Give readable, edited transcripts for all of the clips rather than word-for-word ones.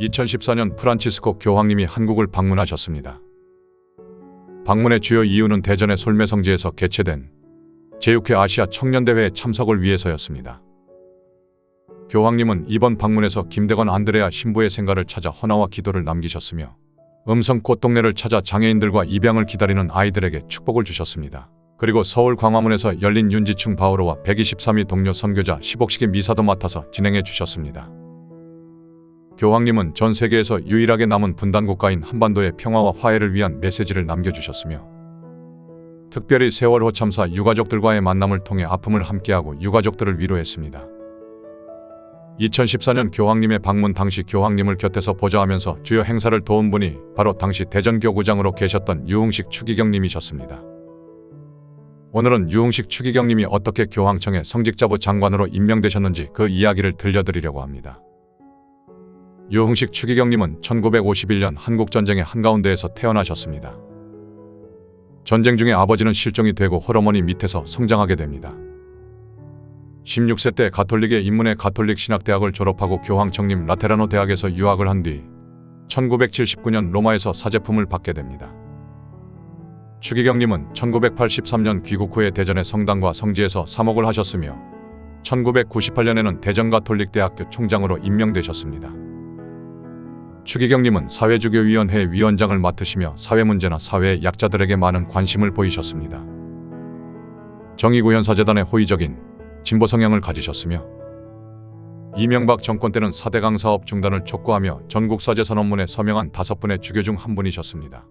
2014년 프란치스코 교황님이 한국을 방문하셨습니다. 방문의 주요 이유는 대전의 솔매성지에서 개최된 제6회 아시아 청년대회에 참석을 위해서였습니다. 교황님은 이번 방문에서 김대건 안드레아 신부의 생가를 찾아 헌화와 기도를 남기셨으며 음성꽃동네를 찾아 장애인들과 입양을 기다리는 아이들에게 축복을 주셨습니다. 그리고 서울 광화문에서 열린 윤지충 바오로와 123위 동료 선교자 10옥식의 미사도 맡아서 진행해 주셨습니다. 교황님은 전 세계에서 유일하게 남은 분단국가인 한반도의 평화와 화해를 위한 메시지를 남겨주셨으며 특별히 세월호 참사 유가족들과의 만남을 통해 아픔을 함께하고 유가족들을 위로했습니다. 2014년 교황님의 방문 당시 교황님을 곁에서 보좌하면서 주요 행사를 도운 분이 바로 당시 대전교구장으로 계셨던 유흥식 추기경님이셨습니다. 오늘은 유흥식 추기경님이 어떻게 교황청의 성직자부 장관으로 임명되셨는지 그 이야기를 들려드리려고 합니다. 유흥식 추기경님은 1951년 한국전쟁의 한가운데에서 태어나셨습니다. 전쟁 중에 아버지는 실종이 되고 홀어머니 밑에서 성장하게 됩니다. 16세 때 가톨릭에 입문해 가톨릭 신학대학을 졸업하고 교황청림 라테라노 대학에서 유학을 한 뒤 1979년 로마에서 사제품을 받게 됩니다. 추기경님은 1983년 귀국 후에 대전의 성당과 성지에서 사목을 하셨으며 1998년에는 대전가톨릭대학교 총장으로 임명되셨습니다. 추기경님은 사회주교위원회 위원장을 맡으시며 사회문제나 사회의 약자들에게 많은 관심을 보이셨습니다. 정의구현사재단의 호의적인 진보 성향을 가지셨으며 이명박 정권 때는 4대강 사업 중단을 촉구하며 전국사제 선언문에 서명한 5분의 주교 중 한 분이셨습니다.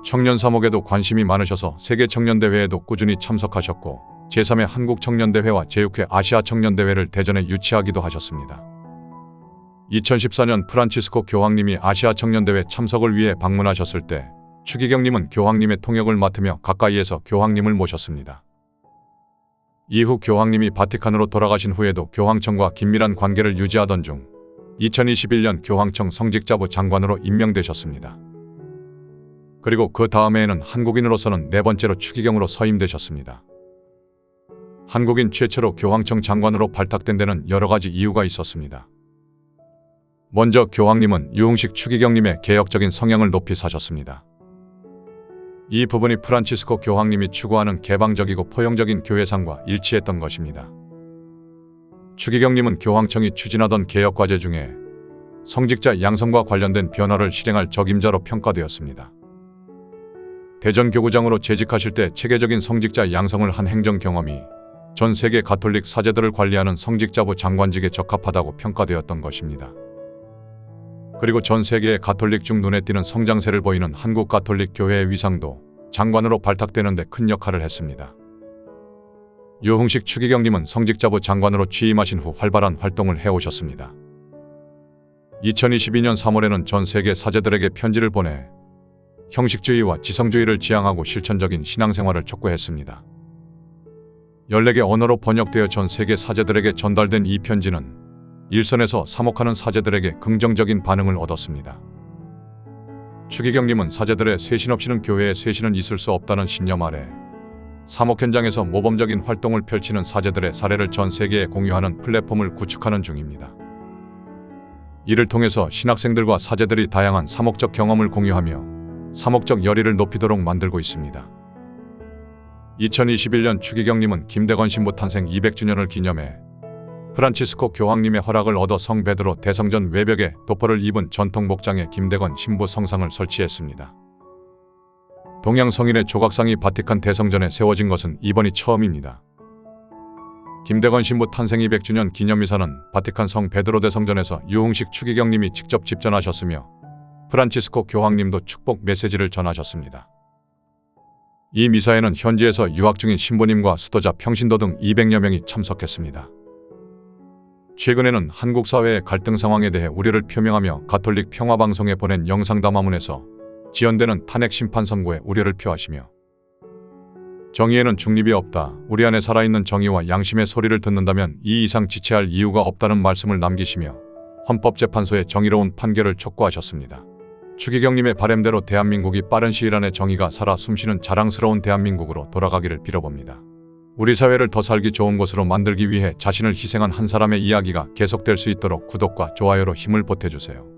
청년 사목에도 관심이 많으셔서 세계청년대회에도 꾸준히 참석하셨고 제3회 한국청년대회와 제6회 아시아 청년대회를 대전에 유치하기도 하셨습니다. 2014년 프란치스코 교황님이 아시아 청년대회 참석을 위해 방문하셨을 때 추기경님은 교황님의 통역을 맡으며 가까이에서 교황님을 모셨습니다. 이후 교황님이 바티칸으로 돌아가신 후에도 교황청과 긴밀한 관계를 유지하던 중 2021년 교황청 성직자부 장관으로 임명되셨습니다. 그리고 그 다음해에는 한국인으로서는 4번째로 추기경으로 서임되셨습니다. 한국인 최초로 교황청 장관으로 발탁된 데는 여러 가지 이유가 있었습니다. 먼저 교황님은 유흥식 추기경님의 개혁적인 성향을 높이 사셨습니다. 이 부분이 프란치스코 교황님이 추구하는 개방적이고 포용적인 교회상과 일치했던 것입니다. 추기경님은 교황청이 추진하던 개혁과제 중에 성직자 양성과 관련된 변화를 실행할 적임자로 평가되었습니다. 대전교구장으로 재직하실 때 체계적인 성직자 양성을 한 행정 경험이 전 세계 가톨릭 사제들을 관리하는 성직자부 장관직에 적합하다고 평가되었던 것입니다. 그리고 전 세계의 가톨릭 중 눈에 띄는 성장세를 보이는 한국 가톨릭 교회의 위상도 장관으로 발탁되는 데 큰 역할을 했습니다. 유흥식 추기경님은 성직자부 장관으로 취임하신 후 활발한 활동을 해오셨습니다. 2022년 3월에는 전 세계 사제들에게 편지를 보내 형식주의와 지성주의를 지향하고 실천적인 신앙생활을 촉구했습니다. 14개 언어로 번역되어 전 세계 사제들에게 전달된 이 편지는 일선에서 사목하는 사제들에게 긍정적인 반응을 얻었습니다. 추기경님은 사제들의 쇄신 없이는 교회에 쇄신은 있을 수 없다는 신념 아래 사목 현장에서 모범적인 활동을 펼치는 사제들의 사례를 전 세계에 공유하는 플랫폼을 구축하는 중입니다. 이를 통해서 신학생들과 사제들이 다양한 사목적 경험을 공유하며 사목적 열의를 높이도록 만들고 있습니다. 2021년 추기경님은 김대건 신부 탄생 200주년을 기념해 프란치스코 교황님의 허락을 얻어 성 베드로 대성전 외벽에 도포를 입은 전통 복장의 김대건 신부 성상을 설치했습니다. 동양 성인의 조각상이 바티칸 대성전에 세워진 것은 이번이 처음입니다. 김대건 신부 탄생 200주년 기념미사는 바티칸 성 베드로 대성전에서 유흥식 추기경님이 직접 집전하셨으며 프란치스코 교황님도 축복 메시지를 전하셨습니다. 이 미사에는 현지에서 유학 중인 신부님과 수도자 평신도 등 200여 명이 참석했습니다. 최근에는 한국 사회의 갈등 상황에 대해 우려를 표명하며 가톨릭 평화방송에 보낸 영상 담화문에서 지연되는 탄핵 심판 선고에 우려를 표하시며 정의에는 중립이 없다. 우리 안에 살아있는 정의와 양심의 소리를 듣는다면 이 이상 지체할 이유가 없다는 말씀을 남기시며 헌법재판소의 정의로운 판결을 촉구하셨습니다. 추기경님의 바램대로 대한민국이 빠른 시일 안에 정의가 살아 숨쉬는 자랑스러운 대한민국으로 돌아가기를 빌어봅니다. 우리 사회를 더 살기 좋은 곳으로 만들기 위해 자신을 희생한 한 사람의 이야기가 계속될 수 있도록 구독과 좋아요로 힘을 보태주세요.